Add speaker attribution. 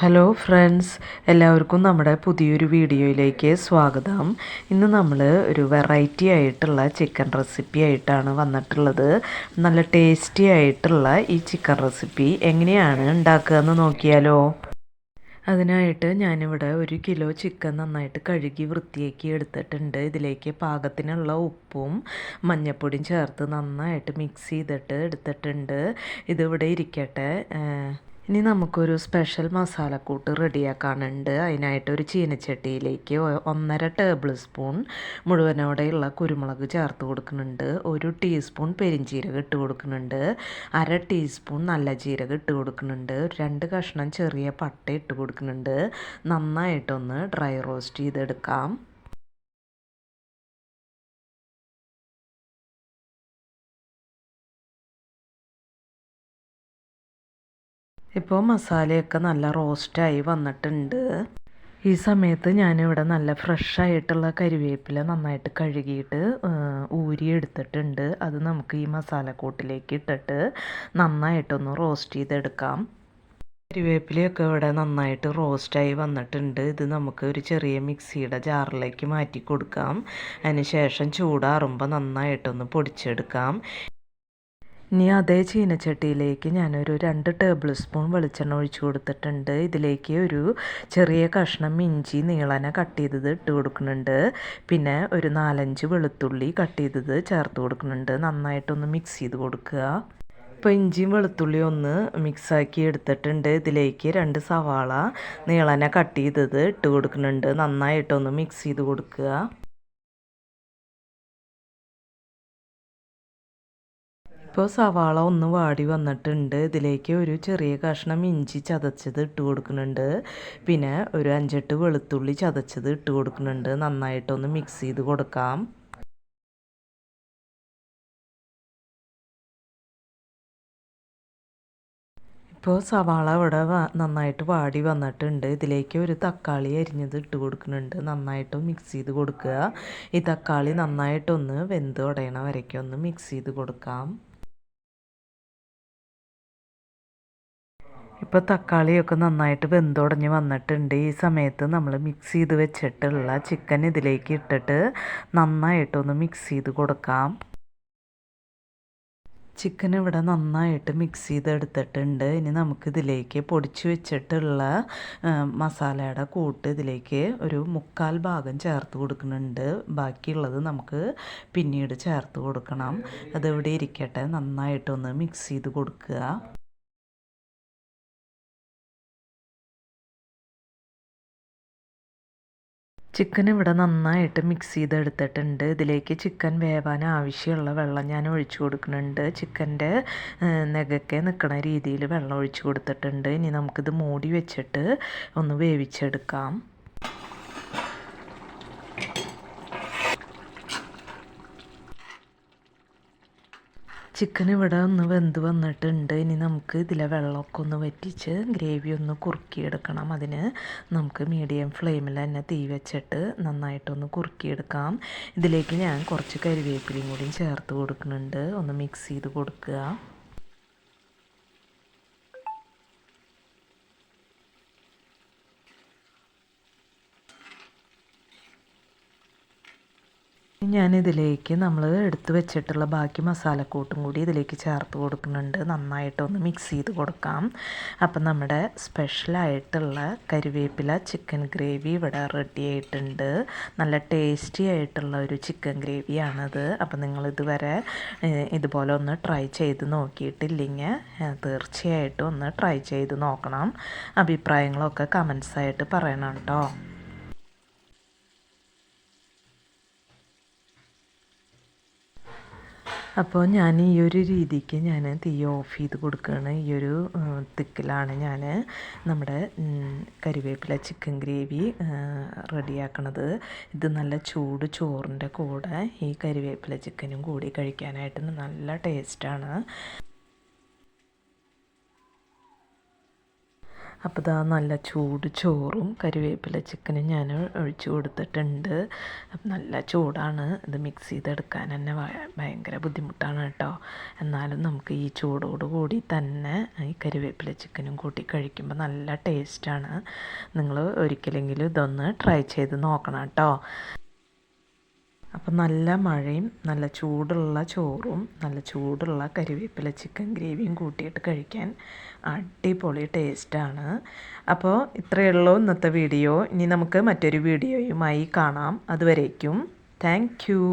Speaker 1: Hello friends, എല്ലാവർക്കും നമ്മുടെ പുതിയൊരു വീഡിയോയിലേക്ക് സ്വാഗതം. ഇന്ന് നമ്മൾ ഒരു വെറൈറ്റി ആയിട്ടുള്ള ചിക്കൻ റെസിപ്പി ആയിട്ടാണ് വന്നിട്ടുള്ളത്. നല്ല ടേസ്റ്റി ആയിട്ടുള്ള ഈ ചിക്കൻ റെസിപ്പി എങ്ങനെയാണ് ഉണ്ടാക്കുക എന്ന് നോക്കിയാലോ. അതിനായിട്ട് ഞാനിവിടെ 1 കിലോ ചിക്കൻ നന്നായിട്ട് കഴുകി വൃത്തിയാക്കി എടുത്തിട്ടുണ്ട്. ഇതിലേക്ക് പാകത്തിനുള്ള ഉപ്പും മഞ്ഞൾപ്പൊടിയും ചേർത്ത് നന്നായിട്ട് മിക്സ് ചെയ്തിട്ട് എടുത്തിട്ടുണ്ട്. ഇതിവിടെ ഇരിക്കട്ടെ. ഇനി നമുക്കൊരു സ്പെഷ്യൽ മസാലക്കൂട്ട് റെഡിയാക്കാനുണ്ട്. അതിനായിട്ട് ഒരു ചീനച്ചട്ടിയിലേക്ക് 1.5 ടേബിൾ സ്പൂൺ മുഴുവനോടെയുള്ള കുരുമുളക് ചേർത്ത് കൊടുക്കുന്നുണ്ട്. 1 ടീസ്പൂൺ പെരിഞ്ചീരകം ഇട്ട് കൊടുക്കുന്നുണ്ട്. 1/2 ടീസ്പൂൺ നല്ല ജീരകം ഇട്ട് കൊടുക്കുന്നുണ്ട്. 2 കഷ്ണം ചെറിയ പട്ട ഇട്ട് കൊടുക്കുന്നുണ്ട്. നന്നായിട്ടൊന്ന് ഡ്രൈ റോസ്റ്റ് ചെയ്തെടുക്കാം. ഇപ്പോൾ മസാലയൊക്കെ നല്ല റോസ്റ്റായി വന്നിട്ടുണ്ട്. ഈ സമയത്ത് ഞാനിവിടെ നല്ല ഫ്രഷായിട്ടുള്ള കരിവേപ്പില നന്നായിട്ട് കഴുകിയിട്ട് ഊരിയെടുത്തിട്ടുണ്ട്. അത് നമുക്ക് ഈ മസാലക്കൂട്ടിലേക്ക് ഇട്ടിട്ട് നന്നായിട്ടൊന്ന് റോസ്റ്റ് ചെയ്തെടുക്കാം. കരിവേപ്പിലയൊക്കെ ഇവിടെ നന്നായിട്ട് റോസ്റ്റായി വന്നിട്ടുണ്ട്. ഇത് നമുക്ക് ഒരു ചെറിയ മിക്സിയുടെ ജാറിലേക്ക് മാറ്റി കൊടുക്കാം. അതിന് ശേഷം ചൂടാറുമ്പോൾ നന്നായിട്ടൊന്ന് പൊടിച്ചെടുക്കാം. ഇനി അതേ ചീനച്ചട്ടിയിലേക്ക് ഞാനൊരു 2 ടേബിൾ സ്പൂൺ വെളിച്ചെണ്ണ ഒഴിച്ചു കൊടുത്തിട്ടുണ്ട്. ഇതിലേക്ക് ഒരു ചെറിയ കഷ്ണം ഇഞ്ചി നീളനെ കട്ട് ചെയ്തത് ഇട്ട് കൊടുക്കുന്നുണ്ട്. പിന്നെ ഒരു 4-5 വെളുത്തുള്ളി കട്ട് ചെയ്തത് ചേർത്ത് കൊടുക്കുന്നുണ്ട്. നന്നായിട്ടൊന്ന് മിക്സ് ചെയ്ത് കൊടുക്കുക. ഇപ്പോൾ ഇഞ്ചിയും വെളുത്തുള്ളിയും ഒന്ന് മിക്സാക്കി എടുത്തിട്ടുണ്ട്. ഇതിലേക്ക് 2 സവാള നീളനെ കട്ട് ചെയ്തത് ഇട്ട് കൊടുക്കുന്നുണ്ട്. നന്നായിട്ടൊന്ന് മിക്സ് ചെയ്ത് കൊടുക്കുക. ഇപ്പോൾ സവാള ഒന്ന് വാടി വന്നിട്ടുണ്ട്. ഇതിലേക്ക് ഒരു ചെറിയ കഷ്ണം ഇഞ്ചി ചതച്ചത് ഇട്ട് കൊടുക്കുന്നുണ്ട്. പിന്നെ ഒരു 5-8 വെളുത്തുള്ളി ചതച്ചത് ഇട്ട് കൊടുക്കുന്നുണ്ട്. നന്നായിട്ടൊന്ന് മിക്സ് ചെയ്ത് കൊടുക്കാം. ഇപ്പോൾ സവാള ഇവിടെ നന്നായിട്ട് വാടി വന്നിട്ടുണ്ട്. ഇതിലേക്ക് ഒരു തക്കാളി അരിഞ്ഞത് ഇട്ട് കൊടുക്കുന്നുണ്ട്. നന്നായിട്ട് മിക്സ് ചെയ്ത് കൊടുക്കുക. ഈ തക്കാളി നന്നായിട്ടൊന്ന് വെന്ത് ഉടയണ വരയ്ക്കും ഒന്ന് മിക്സ് ചെയ്ത് കൊടുക്കാം. ഇപ്പോൾ തക്കാളിയൊക്കെ നന്നായിട്ട് വെന്തുടഞ്ഞ് വന്നിട്ടുണ്ട്. ഈ സമയത്ത് നമ്മൾ മിക്സ് ചെയ്ത് വെച്ചിട്ടുള്ള ചിക്കൻ ഇതിലേക്ക് ഇട്ടിട്ട് നന്നായിട്ടൊന്ന് മിക്സ് ചെയ്ത് കൊടുക്കാം. ചിക്കൻ ഇവിടെ നന്നായിട്ട് മിക്സ് ചെയ്തെടുത്തിട്ടുണ്ട്. ഇനി നമുക്കിതിലേക്ക് പൊടിച്ച് വെച്ചിട്ടുള്ള മസാലയുടെ കൂട്ട് ഇതിലേക്ക് ഒരു 1/4 ഭാഗം ചേർത്ത് കൊടുക്കുന്നുണ്ട്. ബാക്കിയുള്ളത് നമുക്ക് പിന്നീട് ചേർത്ത് കൊടുക്കണം. അതിവിടെ ഇരിക്കട്ടെ. നന്നായിട്ടൊന്ന് മിക്സ് ചെയ്ത് കൊടുക്കുക. ചിക്കൻ ഇവിടെ നന്നായിട്ട് മിക്സ് ചെയ്തെടുത്തിട്ടുണ്ട്. ഇതിലേക്ക് ചിക്കൻ വേവാൻ ആവശ്യമുള്ള വെള്ളം ഞാൻ ഒഴിച്ചു കൊടുക്കുന്നുണ്ട്. ചിക്കൻ്റെ നെകക്കെ നിൽക്കുന്ന രീതിയിൽ വെള്ളം ഒഴിച്ചു കൊടുത്തിട്ടുണ്ട്. ഇനി നമുക്കിത് മൂടി വെച്ചിട്ട് ഒന്ന് വേവിച്ചെടുക്കാം. ചിക്കൻ ഇവിടെ ഒന്ന് വെന്ത് വന്നിട്ടുണ്ട്. ഇനി നമുക്ക് ഇതിലെ വെള്ളമൊക്കെ ഒന്ന് വറ്റിച്ച് ഗ്രേവി ഒന്ന് കുറുക്കിയെടുക്കണം. അതിന് നമുക്ക് മീഡിയം ഫ്ലെയിമിൽ തന്നെ തീ വെച്ചിട്ട് നന്നായിട്ടൊന്ന് കുറുക്കിയെടുക്കാം. ഇതിലേക്ക് ഞാൻ കുറച്ച് കരിവേപ്പിലയും കൂടി ചേർത്ത് കൊടുക്കുന്നുണ്ട്. ഒന്ന് മിക്സ് ചെയ്ത് കൊടുക്കുക. ഞാനിതിലേക്ക് നമ്മൾ എടുത്ത് വെച്ചിട്ടുള്ള ബാക്കി മസാലക്കൂട്ടും കൂടി ഇതിലേക്ക് ചേർത്ത് കൊടുക്കുന്നുണ്ട്. നന്നായിട്ടൊന്ന് മിക്സ് ചെയ്ത് കൊടുക്കാം. അപ്പം നമ്മുടെ സ്പെഷ്യലായിട്ടുള്ള കരിവേപ്പില ചിക്കൻ ഗ്രേവി ഇവിടെ റെഡി ആയിട്ടുണ്ട്. നല്ല ടേസ്റ്റി ആയിട്ടുള്ള ഒരു ചിക്കൻ ഗ്രേവിയാണത്. അപ്പം നിങ്ങളിതുവരെ ഇതുപോലെ ഒന്ന് ട്രൈ ചെയ്ത് നോക്കിയിട്ടില്ലെങ്കിൽ തീർച്ചയായിട്ടും ഒന്ന് ട്രൈ ചെയ്ത് നോക്കണം. അഭിപ്രായങ്ങളൊക്കെ കമൻസായിട്ട് പറയണം കേട്ടോ. അപ്പോൾ ഞാൻ ഈ ഒരു രീതിക്ക് ഞാൻ തീ ഓഫ് ചെയ്ത് കൊടുക്കുകയാണ്. ഈ ഒരു തിക്കിലാണ് ഞാൻ നമ്മുടെ കരിവേപ്പില ചിക്കൻ ഗ്രേവി റെഡിയാക്കണത്. ഇത് നല്ല ചൂട് ചോറിൻ്റെ കൂടെ ഈ കരിവേപ്പില ചിക്കനും കൂടി കഴിക്കാനായിട്ട് നല്ല ടേസ്റ്റാണ്. അപ്പോൾ ഇതാ നല്ല ചൂട് ചോറും കരിവേപ്പില ചിക്കനും ഞാൻ ഒഴിച്ചു കൊടുത്തിട്ടുണ്ട്. നല്ല ചൂടാണ്, ഇത് മിക്സ് ചെയ്തെടുക്കാൻ തന്നെ ഭയങ്കര ബുദ്ധിമുട്ടാണ് കേട്ടോ. എന്നാലും നമുക്ക് ഈ ചൂടോട് കൂടി തന്നെ ഈ കരിവേപ്പില ചിക്കനും കൂട്ടി കഴിക്കുമ്പോൾ നല്ല ടേസ്റ്റാണ്. നിങ്ങൾ ഒരിക്കലെങ്കിലും ഇതൊന്ന് ട്രൈ ചെയ്ത് നോക്കണം കേട്ടോ. അപ്പം നല്ല മഴയും നല്ല ചൂടുള്ള ചോറും നല്ല ചൂടുള്ള കരിവേപ്പില ചിക്കൻ ഗ്രേവിയും കൂട്ടിയിട്ട് കഴിക്കാൻ അടിപൊളി ടേസ്റ്റാണ്. അപ്പോൾ ഇത്രയേ ഉള്ളൂ ഇന്നത്തെ വീഡിയോ. ഇനി നമുക്ക് മറ്റൊരു വീഡിയോയുമായി കാണാം. അതുവരേക്കും താങ്ക് യു.